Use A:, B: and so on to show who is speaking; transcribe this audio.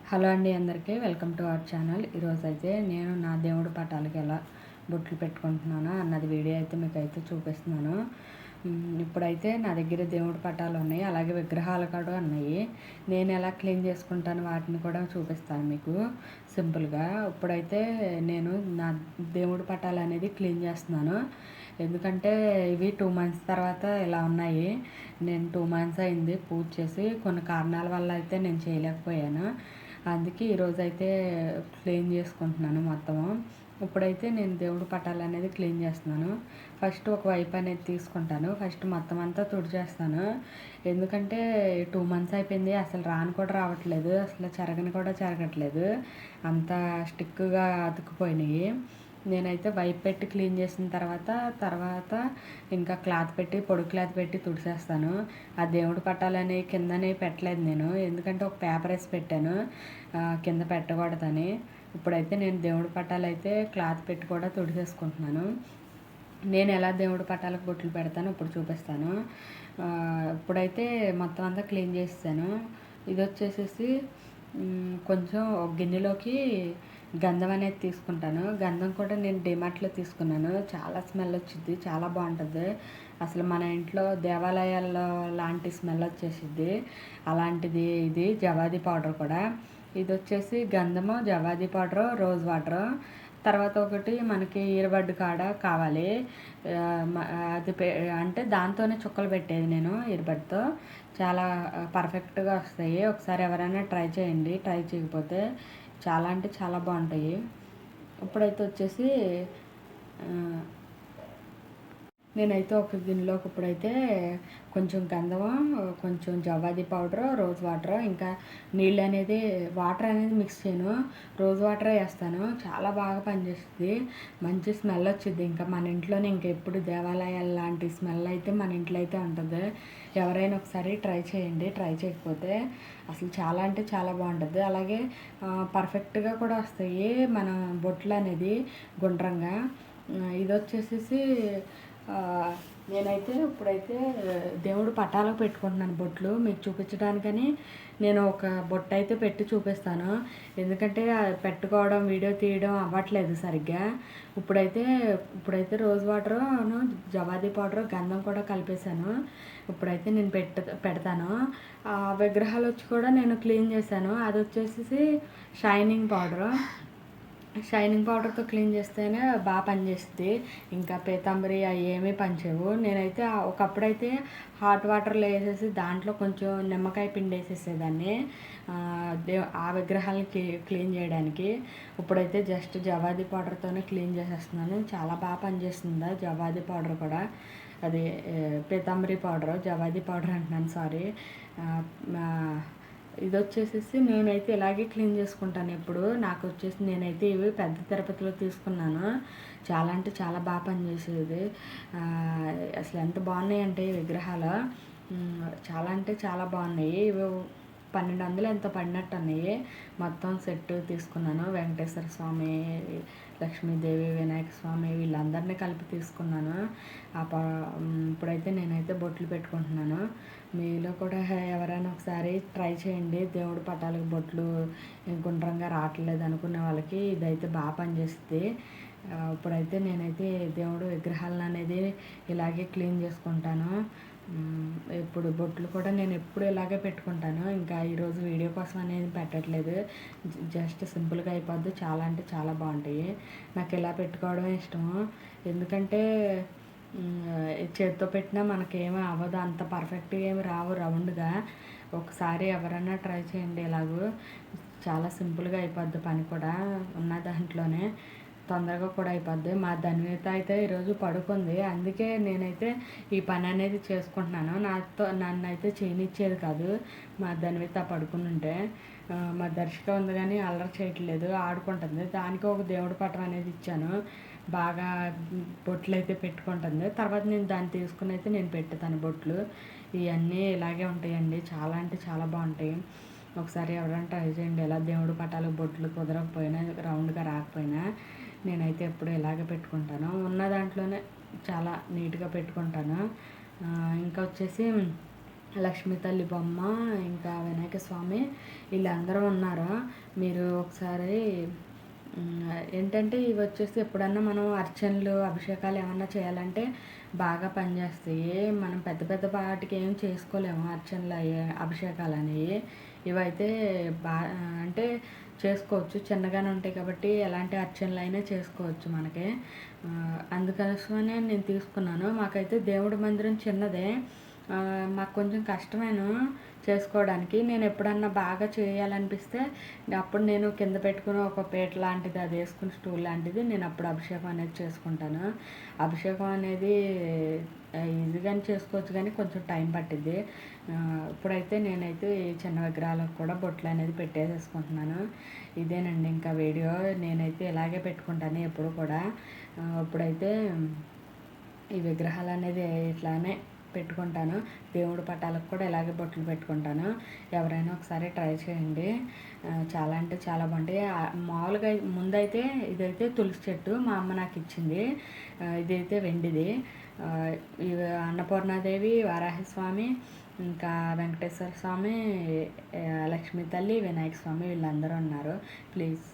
A: Hello అండి, అందరికీ welcome to our channel. ఈరోజైతే నేను నా దేవుడి పటాలకి ఎలా బొట్లు పెట్టుకుంటున్నాను అన్నది వీడియో అయితే మీకు అయితే చూపిస్తున్నాను. ఇప్పుడైతే నా దగ్గర దేవుడి పటాలు ఉన్నాయి, అలాగే విగ్రహాలు కూడా ఉన్నాయి. నేను ఎలా క్లీన్ చేసుకుంటాను వాటిని కూడా చూపిస్తాను మీకు సింపుల్గా. ఇప్పుడైతే నేను నా దేవుడి పటాలు అనేది క్లీన్ చేస్తున్నాను. ఎందుకంటే ఇవి 2 months తర్వాత ఇలా ఉన్నాయి. నేను 2 months అయింది పూజ చేసి. కొన్ని కారణాల వల్ల అయితే నేను చేయలేకపోయాను. అందుకే ఈరోజైతే క్లీన్ చేసుకుంటున్నాను మొత్తము. ఇప్పుడైతే నేను దేవుడి పటాలు అనేది క్లీన్ చేస్తున్నాను. ఫస్ట్ ఒక వైప్ అనేది తీసుకుంటాను. ఫస్ట్ మొత్తం అంతా తుడిచేస్తాను. ఎందుకంటే 2 months అయిపోయింది, అసలు రాను కూడా రావట్లేదు, అసలు చెరగని కూడా చెరగట్లేదు, అంత స్టిక్గా అతుక్కుపోయినాయి. నేనైతే వైప్ పెట్టి క్లీన్ చేసిన తర్వాత ఇంకా క్లాత్ పెట్టి, పొడి క్లాత్ పెట్టి తుడిచేస్తాను. ఆ దేవుడి పటాలని కిందనే పెట్టలేదు నేను, ఎందుకంటే ఒక పేపర్ వేసి పెట్టాను కింద పెట్టకూడదని. ఇప్పుడైతే నేను దేవుడి పటాలు అయితే క్లాత్ పెట్టి కూడా తుడిచేసుకుంటున్నాను. నేను ఎలా దేవుడి పటాలకు బొట్లు పెడతాను ఇప్పుడు చూపిస్తాను. ఇప్పుడైతే మొత్తం అంతా క్లీన్ చేస్తాను. ఇది వచ్చేసేసి కొంచెం ఒక గిన్నెలోకి గంధం అనేది తీసుకుంటాను. గంధం కూడా నేను డిమార్ట్లో తీసుకున్నాను. చాలా స్మెల్ వచ్చింది, చాలా బాగుంటుంది. అసలు మన ఇంట్లో దేవాలయాల్లో లాంటి స్మెల్ వచ్చేసిద్ది, అలాంటిది ఇది. జవాది పౌడర్ కూడా, ఇది వచ్చేసి గంధము, జవాది పౌడరు, రోజ్ వాటరు. తర్వాత ఒకటి మనకి ఈరబడ్డు కాడ కావాలి, అది అంటే దాంతోనే చుక్కలు పెట్టేది నేను ఈరబడ్డుతో. చాలా పర్ఫెక్ట్గా వస్తాయి. ఒకసారి ఎవరైనా ట్రై చేయండి, ట్రై చేయకపోతే చాలా అంటే చాలా బాగుంటాయి. ఇప్పుడైతే వచ్చేసి నేనైతే ఒక గిన్నెలోకి ఇప్పుడైతే కొంచెం గంధము, కొంచెం జవాది పౌడరు, రోజ్ వాటర్, ఇంకా నీళ్ళు అనేది, వాటర్ అనేది మిక్స్ చేయను, రోజ్ వాటరే వేస్తాను. చాలా బాగా పనిచేస్తుంది, మంచి స్మెల్ వచ్చింది. ఇంకా మన ఇంట్లోనే ఇంకా ఎప్పుడు దేవాలయాలు లాంటి స్మెల్ అయితే మన ఇంట్లో అయితే ఉంటుంది. ఎవరైనా ఒకసారి ట్రై చేయండి, ట్రై చేయకపోతే. అసలు చాలా అంటే చాలా బాగుంటుంది. అలాగే పర్ఫెక్ట్గా కూడా వస్తాయి మన బొట్లు అనేది గుండ్రంగా. ఇది వచ్చేసేసి నేనైతే ఇప్పుడైతే దేవుడు పటాలకు పెట్టుకుంటున్నాను బొట్లు మీకు చూపించడానికని. నేను ఒక బొట్టు అయితే పెట్టి చూపిస్తాను, ఎందుకంటే పెట్టుకోవడం వీడియో తీయడం అవ్వట్లేదు సరిగ్గా. ఇప్పుడైతే రోజ్ వాటరు, జవాది పౌడరు, గంధం కూడా కలిపేశాను. ఇప్పుడైతే నేను పెడతాను. విగ్రహాలు వచ్చి కూడా నేను క్లీన్ చేశాను. అది వచ్చేసి షైనింగ్ పౌడర్తో క్లీన్ చేస్తేనే బాగా పనిచేస్తుంది. ఇంకా పీతాంబరి అవి ఏమీ పనిచేయవు. నేనైతే ఒకప్పుడైతే హాట్ వాటర్లో వేసేసి దాంట్లో కొంచెం నిమ్మకాయ పిండి వేసేసేదాన్ని ఆ విగ్రహాలకి క్లీన్ చేయడానికి. ఇప్పుడైతే జస్ట్ జవాది పౌడర్తోనే క్లీన్ చేసేస్తున్నాను. చాలా బాగా పనిచేస్తుంది జవాది పౌడర్ కూడా. అది పీతాంబరి పౌడర్, జవాది పౌడర్ అంటున్నాను, సారీ. ఇది వచ్చేసేసి నేనైతే ఇలాగే క్లీన్ చేసుకుంటాను ఎప్పుడు. నాకు వచ్చేసి నేనైతే ఇవి పెద్ద తిరుపతిలో తీసుకున్నాను. చాలా అంటే చాలా బాగా పనిచేసేది. అసలు ఎంత బాగున్నాయి అంటే ఈ విగ్రహాలు, చాలా అంటే చాలా బాగున్నాయి. ఇవి 1200 ఎంతో పడినట్టు ఉన్నాయి. మొత్తం సెట్ తీసుకున్నాను. వెంకటేశ్వర స్వామి, లక్ష్మీదేవి, వినాయక స్వామి వీళ్ళందరినీ కలిపి తీసుకున్నాను. ఇప్పుడైతే నేనైతే బొట్లు పెట్టుకుంటున్నాను. మీలో కూడా ఎవరైనా ఒకసారి ట్రై చేయండి. దేవుడి పటాలకు బొట్లు గుండ్రంగా రావట్లేదు అనుకునే వాళ్ళకి ఇదైతే బాగా పనిచేస్తుంది. ఇప్పుడైతే నేనైతే దేవుడు విగ్రహాలను అనేది ఇలాగే క్లీన్ చేసుకుంటాను. ఇప్పుడు బొట్లు కూడా నేను ఎప్పుడు ఇలాగే పెట్టుకుంటాను. ఇంకా ఈరోజు వీడియో కోసం అనేది పెట్టట్లేదు, జస్ట్ సింపుల్గా అయిపోద్ది. చాలా అంటే చాలా బాగుంటాయి. నాకు ఇలా పెట్టుకోవడం ఇష్టము, ఎందుకంటే చేతితో పెట్టినా మనకేమీ అవ్వదు, అంత పర్ఫెక్ట్గా ఏమి రావు రౌండ్గా. ఒకసారి ఎవరైనా ట్రై చేయండి. ఇలాగూ చాలా సింపుల్గా అయిపోద్ది పని కూడా, ఉన్న దాంట్లోనే తొందరగా కూడా అయిపోద్ది. మా ధన్విత అయితే ఈరోజు పడుకుంది, అందుకే నేనైతే ఈ పని అనేది చేసుకుంటున్నాను. నన్ను అయితే చేయనిచ్చేది కాదు మా ధన్విత పడుకుని ఉంటే. మా దర్శక ఉంది కానీ అల్లరి చేయట్లేదు, ఆడుకుంటుంది. దానికి ఒక దేవుడి పటం అనేది ఇచ్చాను, బాగా బొట్లు అయితే పెట్టుకుంటుంది. తర్వాత నేను దాన్ని తీసుకుని అయితే నేను పెట్టుతాను బొట్లు. ఇవన్నీ ఇలాగే ఉంటాయండి, చాలా అంటే చాలా బాగుంటాయి. ఒకసారి ఎవరైనా ట్రై చేయండి. ఎలా దేవుడి పటాలకు బొట్లు కుదరకపోయినా, రౌండ్గా రాకపోయినా నేనైతే ఎప్పుడు ఇలాగే పెట్టుకుంటాను. ఉన్న దాంట్లోనే చాలా నీట్గా పెట్టుకుంటాను. ఇంకా వచ్చేసి లక్ష్మీ తల్లి బొమ్మ, ఇంకా వినాయక స్వామి వీళ్ళందరూ ఉన్నారు. మీరు ఒకసారి ఏంటంటే ఇవి వచ్చేసి ఎప్పుడన్నా మనం అర్చనలు అభిషేకాలు ఏమన్నా చేయాలంటే బాగా పనిచేస్తాయి. మనం పెద్ద పెద్ద వాటికి ఏం చేసుకోలేము అర్చనలు అయ్యే అభిషేకాలు అనేవి. ఇవైతే అంటే చేసుకోవచ్చు, చిన్నగానే ఉంటాయి కాబట్టి ఎలాంటి అర్చనలు అయినా చేసుకోవచ్చు మనకి. అందుకోసమనే నేను తీసుకున్నాను. మాకైతే దేవుడి మందిరం చిన్నదే, మాకు కొంచెం కష్టమేను చేసుకోవడానికి. నేను ఎప్పుడన్నా బాగా చేయాలనిపిస్తే అప్పుడు నేను కింద పెట్టుకుని ఒక పీట లాంటిది అది వేసుకుని స్టూల్ లాంటిది నేను అప్పుడు అభిషేకం అనేది చేసుకుంటాను. అభిషేకం అనేది ఈజీగానే చేసుకోవచ్చు కానీ కొంచెం టైం పట్టిద్ది. ఇప్పుడైతే నేనైతే ఈ చిన్న విగ్రహాలకు కూడా బొట్లు అనేది పెట్టేసేసుకుంటున్నాను. ఇదేనండి ఇంకా వీడియో. నేనైతే ఇలాగే పెట్టుకుంటాను ఎప్పుడు కూడా. ఇప్పుడైతే ఈ విగ్రహాలు అనేది ఇట్లానే పెట్టుకుంటాను. దేవుడి పటాలకు కూడా ఇలాగే బొట్లు పెట్టుకుంటాను. ఎవరైనా ఒకసారి ట్రై చేయండి. చాలా అంటే చాలా బాగుంటాయి. మామూలుగా ముందైతే ఇదైతే తులసి చెట్టు మా అమ్మ నాకు ఇచ్చింది. ఇదైతే వెండిది. ఇవి అన్నపూర్ణాదేవి, వారాహిస్వామి, ఇంకా వెంకటేశ్వర స్వామి, లక్ష్మీ తల్లి, వినాయక స్వామి వీళ్ళందరూ ఉన్నారు. ప్లీజ్